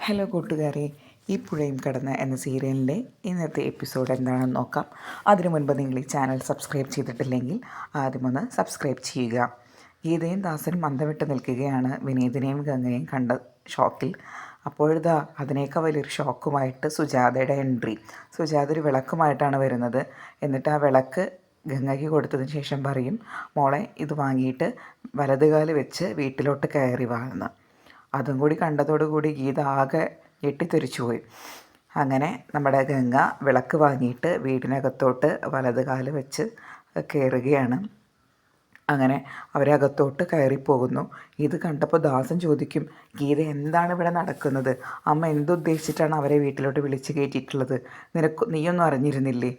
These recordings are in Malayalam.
ഹലോ കൂട്ടുകാരെ, ഈ പുഴയും കടന്ന് എന്ന സീരിയലിൻ്റെ ഇന്നത്തെ എപ്പിസോഡ് എന്താണെന്ന് നോക്കാം. അതിനു മുൻപ് നിങ്ങൾ ഈ ചാനൽ സബ്സ്ക്രൈബ് ചെയ്തിട്ടില്ലെങ്കിൽ ആദ്യമൊന്ന് സബ്സ്ക്രൈബ് ചെയ്യുക. ഗീതയും ദാസനും മന്ദം വിട്ട് നിൽക്കുകയാണ് വിനീതിനെയും ഗംഗയും കണ്ട ഷോക്കിൽ. അപ്പോഴിതാ അതിനേക്കാൾ വലിയൊരു ഷോക്കുമായിട്ട് സുജാതയുടെ എൻട്രി. സുജാത ഒരു വിളക്കുമായിട്ടാണ് വരുന്നത്. എന്നിട്ട് ആ വിളക്ക് ഗംഗയ്ക്ക് കൊടുത്തതിന് ശേഷം പറയും, മോളെ ഇത് വാങ്ങിയിട്ട് വലതുകാല് വെച്ച് വീട്ടിലോട്ട് കയറി വാങ്ങുന്നു. അതും കൂടി കണ്ടതോടുകൂടി ഗീത ആകെ ഞെട്ടിത്തെറിച്ചു പോയി. അങ്ങനെ നമ്മുടെ ഗംഗ വിളക്ക് വാങ്ങിയിട്ട് വീടിനകത്തോട്ട് വലത് കാല് വെച്ച് കയറുകയാണ്. അങ്ങനെ അവരകത്തോട്ട് കയറിപ്പോകുന്നു. ഇത് കണ്ടപ്പോൾ ദാസൻ ചോദിക്കും, ഗീത എന്താണ് ഇവിടെ നടക്കുന്നത്? അമ്മ എന്തുദ്ദേശിച്ചിട്ടാണ് അവരെ വീട്ടിലോട്ട് വിളിച്ച് കയറ്റിയിട്ടുള്ളത്? നീയൊന്നും അറിഞ്ഞിരുന്നില്ലേ?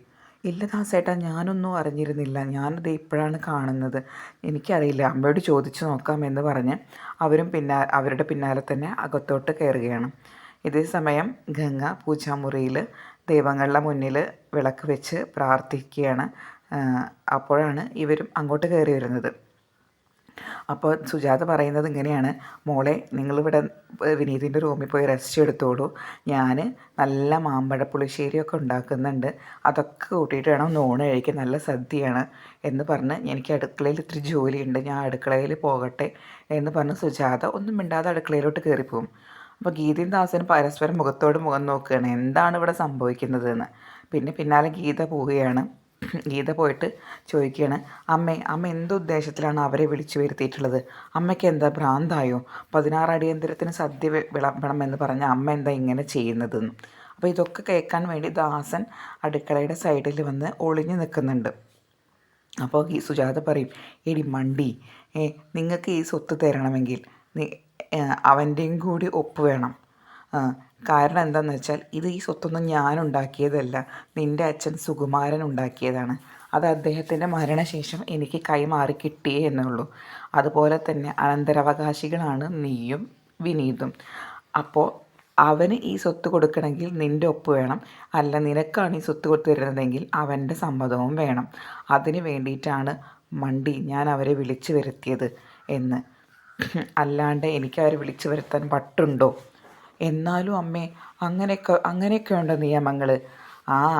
ഇല്ല ദാസേട്ടാ, ഞാനൊന്നും അറിഞ്ഞിരുന്നില്ല. ഞാനത് ഇപ്പോഴാണ് കാണുന്നത്. എനിക്കറിയില്ല, അമ്മയോട് ചോദിച്ചു നോക്കാമെന്ന് പറഞ്ഞ് അവരുടെ പിന്നാലെ തന്നെ അകത്തോട്ട് കയറുകയാണ്. ഇതേ സമയം ഗംഗ പൂജാമുറിയിൽ ദൈവങ്ങളുടെ മുന്നിൽ വിളക്ക് വെച്ച് പ്രാർത്ഥിക്കുകയാണ്. അപ്പോഴാണ് ഇവരും അങ്ങോട്ട് കയറി വരുന്നത്. അപ്പോൾ സുജാത പറയുന്നത് ഇങ്ങനെയാണ്, മോളെ നിങ്ങളിവിടെ വിനീതിൻ്റെ റൂമിൽ പോയി റെസ്റ്റ് എടുത്തോളൂ, ഞാൻ നല്ല മാമ്പഴ പുളിശ്ശേരിയൊക്കെ ഉണ്ടാക്കുന്നുണ്ട്, അതൊക്കെ കൂട്ടിയിട്ട് വേണം ഊണ് കഴിക്കാൻ, നല്ല സദ്യയാണ് എന്ന് പറഞ്ഞ് എനിക്ക് അടുക്കളയിൽ ഇത്തിരി ജോലിയുണ്ട്, ഞാൻ അടുക്കളയിൽ പോകട്ടെ എന്ന് പറഞ്ഞ് സുജാത ഒന്നും മിണ്ടാതെ അടുക്കളയിലോട്ട് കയറിപ്പോവും. അപ്പോൾ ഗീതയും ദാസനും പരസ്പരം മുഖത്തോട് മുഖം നോക്കുകയാണ്, എന്താണ് ഇവിടെ സംഭവിക്കുന്നതെന്ന്. പിന്നാലെ ഗീത പോവുകയാണ്. ഗീത പോയിട്ട് ചോദിക്കുകയാണ്, അമ്മ എന്തുദ്ദേശത്തിലാണ് അവരെ വിളിച്ചു വരുത്തിയിട്ടുള്ളത്? അമ്മയ്ക്ക് എന്താ ഭ്രാന്തായോ? 16 അടിയന്തരത്തിന് സദ്യ വിളമ്പണമെന്ന് പറഞ്ഞ അമ്മ എന്താ ഇങ്ങനെ ചെയ്യുന്നതെന്ന്. അപ്പോൾ ഇതൊക്കെ കേൾക്കാൻ വേണ്ടി ദാസൻ അടുക്കളയുടെ സൈഡിൽ വന്ന് ഒളിഞ്ഞു നിൽക്കുന്നുണ്ട്. അപ്പോൾ ഈ സുജാത പറയും, എടി മണ്ടി, നിങ്ങൾക്ക് ഈ സ്വത്ത് തരണമെങ്കിൽ അവൻ്റെയും കൂടി ഒപ്പ് വേണം. കാരണം എന്താണെന്ന് വെച്ചാൽ ഈ സ്വത്തൊന്നും ഞാൻ ഉണ്ടാക്കിയതല്ല, നിൻ്റെ അച്ഛൻ സുകുമാരൻ ഉണ്ടാക്കിയതാണ്. അത് അദ്ദേഹത്തിൻ്റെ മരണശേഷം എനിക്ക് കൈമാറി കിട്ടിയേ എന്നുള്ളൂ. അതുപോലെ തന്നെ അനന്തരാവകാശികളാണ് നീയും വിനീതും. അപ്പോൾ അവന് ഈ സ്വത്ത് കൊടുക്കണമെങ്കിൽ നിൻ്റെ ഒപ്പ് വേണം, അല്ല നിനക്കാണ് ഈ സ്വത്ത് കൊടുത്തു തരുന്നതെങ്കിൽ അവൻ്റെ സമ്മതവും വേണം. അതിന് വേണ്ടിയിട്ടാണ് മണ്ടി ഞാൻ അവരെ വിളിച്ചു വരുത്തിയത് എന്ന്. അല്ലാണ്ട് എനിക്കവരെ വിളിച്ചു വരുത്താൻ പറ്റുണ്ടോ? എന്നാലും അമ്മേ, അങ്ങനെയൊക്കെയുണ്ട് നിയമങ്ങൾ.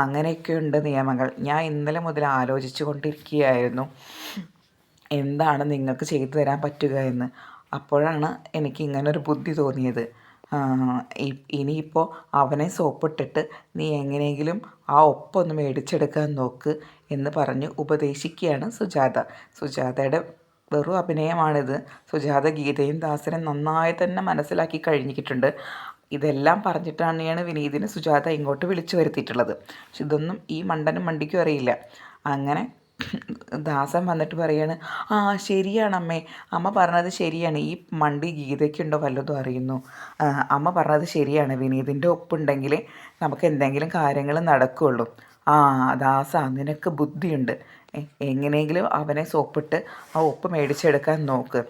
അങ്ങനെയൊക്കെയുണ്ട് നിയമങ്ങൾ. ഞാൻ ഇന്നലെ മുതൽ ആലോചിച്ചു കൊണ്ടിരിക്കുകയായിരുന്നു എന്താണ് നിങ്ങൾക്ക് ചെയ്തു തരാൻ പറ്റുക എന്ന്. അപ്പോഴാണ് എനിക്ക് ഇങ്ങനൊരു ബുദ്ധി തോന്നിയത്. ഇനിയിപ്പോൾ അവനെ സോപ്പിട്ടിട്ട് നീ എങ്ങനെയെങ്കിലും ആ ഒപ്പൊന്ന് മേടിച്ചെടുക്കാൻ നോക്ക് എന്ന് പറഞ്ഞ് ഉപദേശിക്കുകയാണ് സുജാത. സുജാതയുടെ വെറും അഭിനയമാണിത്. സുജാത ഗീതയും ദാസനും നന്നായി തന്നെ മനസ്സിലാക്കി കഴിഞ്ഞിട്ടുണ്ട്. ഇതെല്ലാം പറഞ്ഞിട്ടാണ് വിനീതിനെ സുജാത ഇങ്ങോട്ട് വിളിച്ചു വരുത്തിയിട്ടുള്ളത്. പക്ഷെ ഇതൊന്നും ഈ മണ്ടനും മണ്ടിക്കും അറിയില്ല. അങ്ങനെ ദാസൻ വന്നിട്ട് പറയാണ്, ശരിയാണ് അമ്മേ, അമ്മ പറഞ്ഞത് ശരിയാണ്, ഈ മണ്ടി ഗീതയ്ക്കുണ്ടോ വല്ലതും അറിയുന്നു. അമ്മ പറഞ്ഞത് ശരിയാണ്, വിനീതിൻ്റെ ഒപ്പുണ്ടെങ്കിൽ നമുക്ക് എന്തെങ്കിലും കാര്യങ്ങൾ നടക്കുകയുള്ളൂ. ദാസ, നിനക്ക് ബുദ്ധിയുണ്ട്, എങ്ങനെയെങ്കിലും അവനെ സോപ്പിട്ട് ആ ഒപ്പ് മേടിച്ചെടുക്കാൻ നോക്ക്.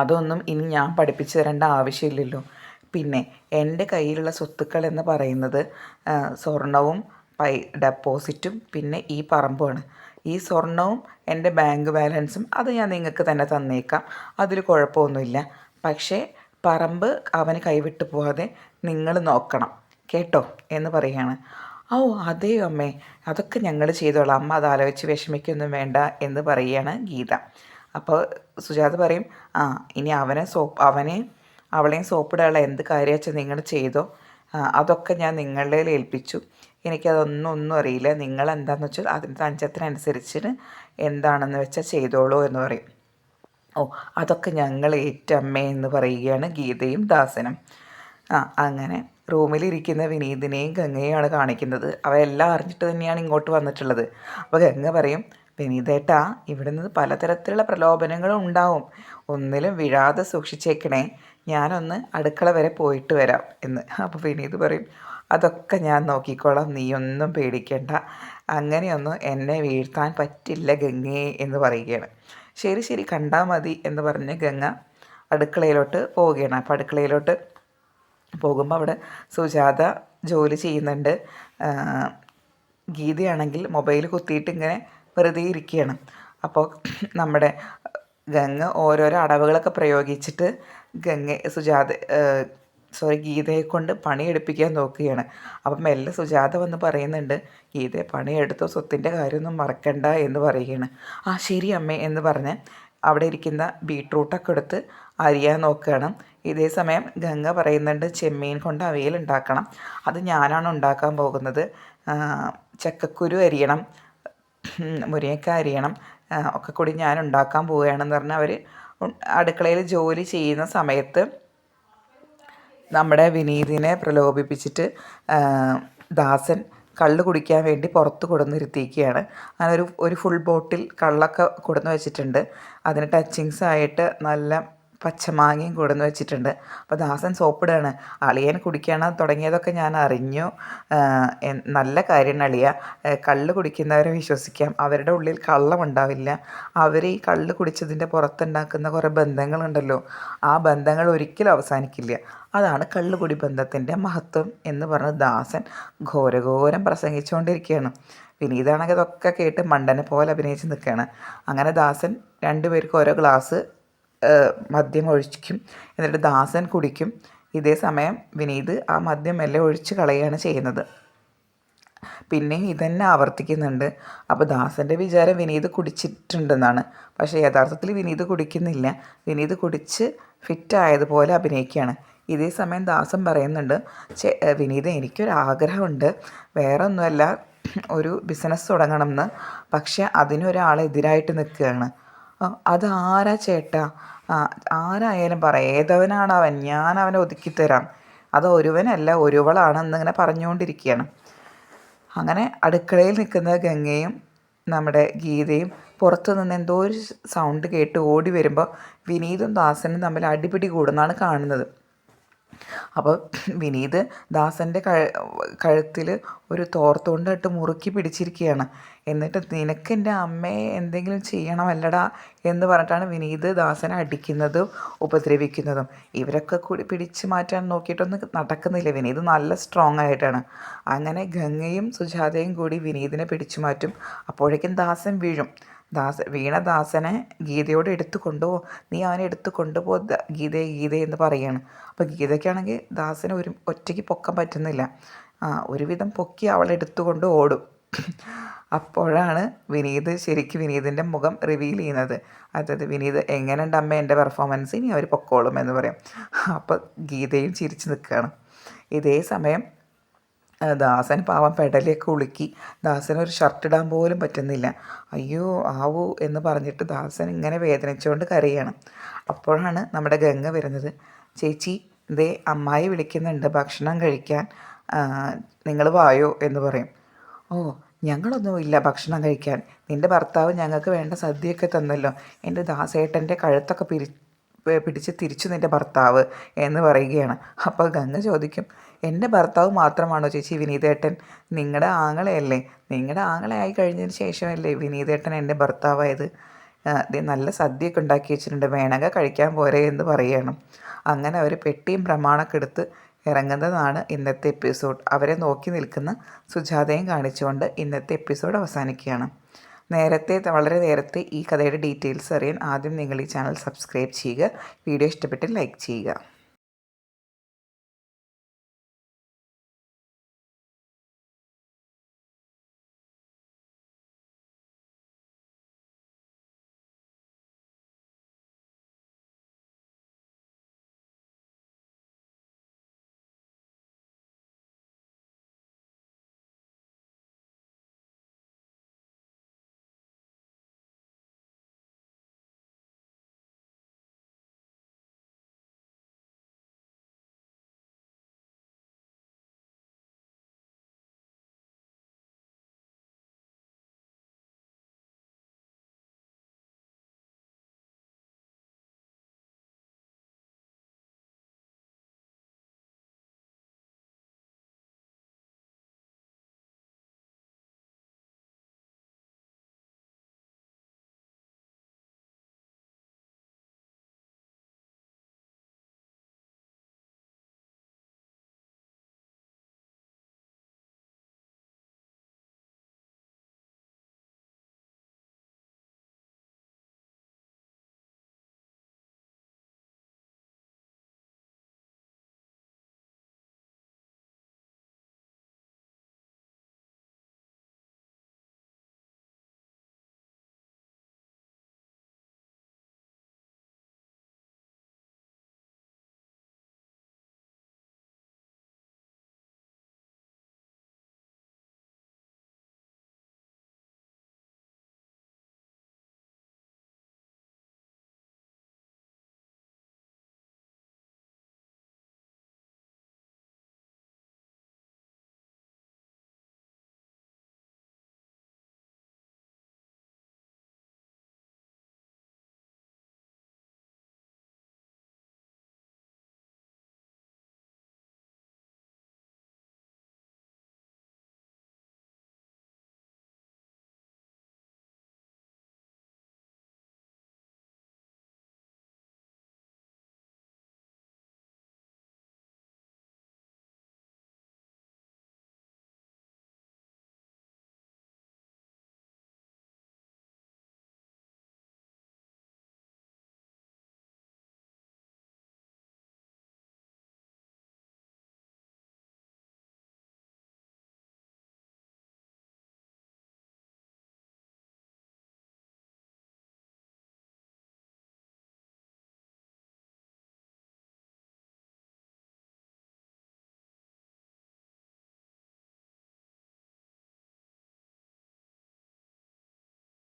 അതൊന്നും ഇനി ഞാൻ പഠിപ്പിച്ചു തരേണ്ട ആവശ്യമില്ലല്ലോ. പിന്നെ എൻ്റെ കയ്യിലുള്ള സ്വത്തുക്കൾ എന്ന് പറയുന്നത് സ്വർണവും ഡെപ്പോസിറ്റും പിന്നെ ഈ പറമ്പുമാണ്. ഈ സ്വർണവും എൻ്റെ ബാങ്ക് ബാലൻസും അത് ഞാൻ നിങ്ങൾക്ക് തന്നെ തന്നേക്കാം, അതിൽ കുഴപ്പമൊന്നുമില്ല. പക്ഷേ പറമ്പ് അവന് കൈവിട്ട് പോവാതെ നിങ്ങൾ നോക്കണം കേട്ടോ എന്ന് പറയുകയാണ്. അതെയോ അമ്മേ, അതൊക്കെ ഞങ്ങൾ ചെയ്തോളാം, അമ്മ അത് ആലോചിച്ച് വിഷമിക്കൊന്നും വേണ്ട എന്ന് പറയുകയാണ് ഗീത. അപ്പോൾ സുജാത പറയും, ഇനി അവളെയും സോപ്പിടാനുള്ള എന്ത് കാര്യം വെച്ചാൽ നിങ്ങൾ ചെയ്തോ, അതൊക്കെ ഞാൻ നിങ്ങളുടെ ഏൽപ്പിച്ചു, ഒന്നും അറിയില്ല, നിങ്ങൾ എന്താണെന്ന് വെച്ചാൽ അതിൻ്റെ അഞ്ചത്തിനനുസരിച്ച് എന്താണെന്ന് വെച്ചാൽ ചെയ്തോളൂ എന്ന് പറയും. അതൊക്കെ ഞങ്ങൾ ഏറ്റമ്മേ എന്ന് പറയുകയാണ് ഗീതയും ദാസനും. അങ്ങനെ റൂമിലിരിക്കുന്ന വിനീതിനെയും ഗംഗയെയാണ് കാണിക്കുന്നത്. അവയെല്ലാം അറിഞ്ഞിട്ട് തന്നെയാണ് ഇങ്ങോട്ട് വന്നിട്ടുള്ളത്. അപ്പോൾ ഗംഗ പറയും, വിനീതേട്ടാ, ഇവിടെ നിന്ന് പലതരത്തിലുള്ള പ്രലോഭനങ്ങളും ഉണ്ടാവും, ഒന്നിലും വീഴാതെ സൂക്ഷിച്ചേക്കണേ, ഞാനൊന്ന് അടുക്കള വരെ പോയിട്ട് വരാം എന്ന്. അപ്പോൾ വിനീത് പറയും, അതൊക്കെ ഞാൻ നോക്കിക്കോളാം, നീയൊന്നും പേടിക്കണ്ട, അങ്ങനെയൊന്നും എന്നെ വീഴ്ത്താൻ പറ്റില്ല ഗംഗേ എന്ന് പറയുകയാണ്. ശരി കണ്ടാൽ മതി എന്ന് പറഞ്ഞ് ഗംഗ അടുക്കളയിലോട്ട് പോവുകയാണ്. അപ്പോൾ അടുക്കളയിലോട്ട് പോകുമ്പോൾ അവിടെ സുജാത ജോലി ചെയ്യുന്നുണ്ട്. ഗീതയാണെങ്കിൽ മൊബൈൽ കുത്തിയിട്ട് ഇങ്ങനെ വെറുതെ ഇരിക്കുകയാണ്. അപ്പോൾ നമ്മുടെ ഗംഗ ഓരോരോ അടവുകളൊക്കെ പ്രയോഗിച്ചിട്ട് ഗീതയെ കൊണ്ട് പണിയെടുപ്പിക്കാൻ നോക്കുകയാണ്. അപ്പം മെല്ലെ സുജാത വന്ന് പറയുന്നുണ്ട്, ഗീതയെ പണിയെടുത്തോ, സ്വത്തിൻ്റെ കാര്യമൊന്നും മറക്കണ്ട എന്ന് പറയുകയാണ്. ആ ശരി അമ്മേ എന്ന് പറഞ്ഞ് അവിടെ ഇരിക്കുന്ന ബീട്രൂട്ടൊക്കെ എടുത്ത് അരിയാൻ നോക്കുകയാണ്. ഇതേ സമയം ഗംഗ പറയുന്നുണ്ട്, ചെമ്മീൻ കൊണ്ട് അവിയൽ ഉണ്ടാക്കണം, അത് ഞാനാണ് ഉണ്ടാക്കാൻ പോകുന്നത്, ചക്കക്കുരു അരിയണം, മുരിങ്ങക്ക അരിയണം, ഒക്കെ കൂടി ഞാൻ ഉണ്ടാക്കാൻ പോവുകയാണെന്ന് പറഞ്ഞാൽ അവർ അടുക്കളയിൽ ജോലി ചെയ്യുന്ന സമയത്ത് നമ്മുടെ വിനീതിനെ പ്രലോഭിപ്പിച്ചിട്ട് ദാസൻ കള്ള് കുടിക്കാൻ വേണ്ടി പുറത്ത് കൊടുന്നിരുത്തിയിരിക്കുകയാണ്. അങ്ങനെ ഒരു ഫുൾ ബോട്ടിൽ കള്ളൊക്കെ കൊടുന്ന് വെച്ചിട്ടുണ്ട്. അതിന് ടച്ചിങ്സ് ആയിട്ട് നല്ല പച്ചമാങ്ങയും കൊടുന്ന് വെച്ചിട്ടുണ്ട്. അപ്പോൾ ദാസൻ സോപ്പിടുകയാണ്. അളിയൻ കുടിക്കാൻ തുടങ്ങിയതൊക്കെ ഞാൻ അറിഞ്ഞു, നല്ല കാര്യം അളിയ, കള്ള് കുടിക്കുന്നവരെ വിശ്വസിക്കാം, അവരുടെ ഉള്ളിൽ കള്ളമുണ്ടാവില്ല, അവർ ഈ കള്ള് കുടിച്ചതിൻ്റെ പുറത്തുണ്ടാക്കുന്ന കുറേ ബന്ധങ്ങളുണ്ടല്ലോ, ആ ബന്ധങ്ങൾ ഒരിക്കലും അവസാനിക്കില്ല, അതാണ് കള്ളുകുടി ബന്ധത്തിൻ്റെ മഹത്വം എന്ന് പറഞ്ഞ് ദാസൻ ഘോരഘോരം പ്രസംഗിച്ചുകൊണ്ടിരിക്കുകയാണ്. വിനീതാണെങ്കിൽ അതൊക്കെ കേട്ട് മണ്ടനെ പോലെ അഭിനയിച്ച് നിൽക്കുകയാണ്. അങ്ങനെ ദാസൻ രണ്ടുപേർക്കും ഓരോ ഗ്ലാസ് മദ്യം ഒഴിക്കും, എന്നിട്ട് ദാസൻ കുടിക്കും. ഇതേ സമയം വിനീത് ആ മദ്യം മെല്ലെ ഒഴിച്ച് കളയുകയാണ് ചെയ്യുന്നത്. പിന്നെയും ഇതന്നെ ആവർത്തിക്കുന്നുണ്ട്. അപ്പോൾ ദാസൻ്റെ വിചാരം വിനീത് കുടിച്ചിട്ടുണ്ടെന്നാണ്. പക്ഷേ യഥാർത്ഥത്തിൽ വിനീത് കുടിക്കുന്നില്ല, വിനീത് കുടിച്ച് ഫിറ്റായതുപോലെ അഭിനയിക്കുകയാണ്. ഇതേ സമയം ദാസൻ പറയുന്നുണ്ട്, വിനീത് എനിക്കൊരാഗ്രഹമുണ്ട്, വേറെ ഒന്നുമല്ല, ഒരു ബിസിനസ് തുടങ്ങണമെന്ന്, പക്ഷെ അതിനൊരാളെതിരായിട്ട് നിൽക്കുകയാണ്. അതാരാ ചേട്ടാ? ആരായാലും പറ, ഏതവനാണ് അവൻ, ഞാൻ അവനെ ഒതുക്കിത്തരാം, അത് ഒരുവനല്ല ഒരുവളാണെന്നിങ്ങനെ പറഞ്ഞുകൊണ്ടിരിക്കുകയാണ്. അങ്ങനെ അടുക്കളയിൽ നിൽക്കുന്ന ഗംഗയും നമ്മുടെ ഗീതയും പുറത്തു നിന്ന് എന്തോ ഒരു സൗണ്ട് കേട്ട് ഓടി വരുമ്പോൾ വിനീതും ദാസനും തമ്മിൽ അടിപിടി കൂടുന്നതാണ് കാണുന്നത്. അപ്പോൾ വിനീത് ദാസൻ്റെ കഴുത്തിൽ ഒരു തോർത്തുകൊണ്ടിട്ട് മുറുക്കി പിടിച്ചിരിക്കുകയാണ്. എന്നിട്ട് നിനക്ക് എൻ്റെ അമ്മയെ എന്തെങ്കിലും ചെയ്യണമല്ലടാ എന്ന് പറഞ്ഞിട്ടാണ് വിനീത് ദാസനെ അടിക്കുന്നതും ഉപദ്രവിക്കുന്നതും. ഇവരൊക്കെ കൂടി പിടിച്ചു മാറ്റാൻ നോക്കിയിട്ടൊന്നും നടക്കുന്നില്ല. വിനീത് നല്ല സ്ട്രോങ് ആയിട്ടാണ്. അങ്ങനെ ഗംഗയും സുജാതയും കൂടി വിനീതിനെ പിടിച്ചു മാറ്റും. അപ്പോഴേക്കും ദാസൻ വീഴും. വീണ ദാസനെ ഗീതയോട് എടുത്തു കൊണ്ടുപോ, നീ അവനെ എടുത്തു കൊണ്ടുപോ ഗീതയെ എന്ന് പറയുകയാണ്. അപ്പോൾ ഗീതയ്ക്കാണെങ്കിൽ ദാസനെ ഒറ്റയ്ക്ക് പൊക്കാൻ പറ്റുന്നില്ല. ഒരുവിധം പൊക്കി അവളെ എടുത്തുകൊണ്ട് ഓടും. അപ്പോഴാണ് ശരിക്കും വിനീതിൻ്റെ മുഖം റിവീൽ ചെയ്യുന്നത്. അതായത് വിനീത്, എങ്ങനെയുണ്ട് അമ്മ എൻ്റെ പെർഫോമൻസ്, ഇനി അവർ പൊക്കോളും എന്ന് പറയും. അപ്പോൾ ഗീതയും ചിരിച്ച് നിൽക്കുകയാണ്. ഇതേ സമയം ദാസൻ പാവം പെടലേക്ക് ഉളുക്കി, ദാസനൊരു ഷർട്ട് ഇടാൻ പോലും പറ്റുന്നില്ല. അയ്യോ ആവൂ എന്ന് പറഞ്ഞിട്ട് ദാസൻ ഇങ്ങനെ വേദനിച്ചുകൊണ്ട് കരയാണ്. അപ്പോഴാണ് നമ്മുടെ ഗംഗ വരുന്നത്. ചേച്ചി, ദേ അമ്മായി വിളിക്കുന്നുണ്ട് ഭക്ഷണം കഴിക്കാൻ, നിങ്ങൾ വായോ എന്ന് പറയും. ഓ, ഞങ്ങളൊന്നുമില്ല ഭക്ഷണം കഴിക്കാൻ, നിൻ്റെ ഭർത്താവ് ഞങ്ങൾക്ക് വേണ്ട സദ്യയൊക്കെ തന്നല്ലോ, എൻ്റെ ദാസേട്ടൻ്റെ കഴുത്തൊക്കെ പിടിച്ച് തിരിച്ചു നിൻ്റെ ഭർത്താവ് എന്ന് പറയുകയാണ്. അപ്പോൾ ഗംഗ ചോദിക്കും, എൻ്റെ ഭർത്താവ് മാത്രമാണോ ചേച്ചി വിനീതേട്ടൻ? നിങ്ങളുടെ ആങ്ങളെയല്ലേ? നിങ്ങളുടെ ആങ്ങളെ കഴിഞ്ഞതിന് ശേഷമല്ലേ വിനീതേട്ടൻ എൻ്റെ ഭർത്താവായത്? നല്ല സദ്യയൊക്കെ ഉണ്ടാക്കി വെച്ചിട്ടുണ്ട്, വേണമെങ്കിൽ കഴിക്കാൻ പോരെ എന്ന് പറയുകയാണ്. അങ്ങനെ അവർ പെട്ടിയും പ്രമാണമൊക്കെ എടുത്ത് ഇറങ്ങുന്നതാണ് ഇന്നത്തെ എപ്പിസോഡ്. അവരെ നോക്കി നിൽക്കുന്ന സുജാതയും കാണിച്ചുകൊണ്ട് ഇന്നത്തെ എപ്പിസോഡ് അവസാനിക്കുകയാണ്. വളരെ നേരത്തെ ഈ കഥയുടെ ഡീറ്റെയിൽസ് അറിയാൻ ആദ്യം നിങ്ങൾ ഈ ചാനൽ സബ്സ്ക്രൈബ് ചെയ്യുക. വീഡിയോ ഇഷ്ടപ്പെട്ട് ലൈക്ക് ചെയ്യുക.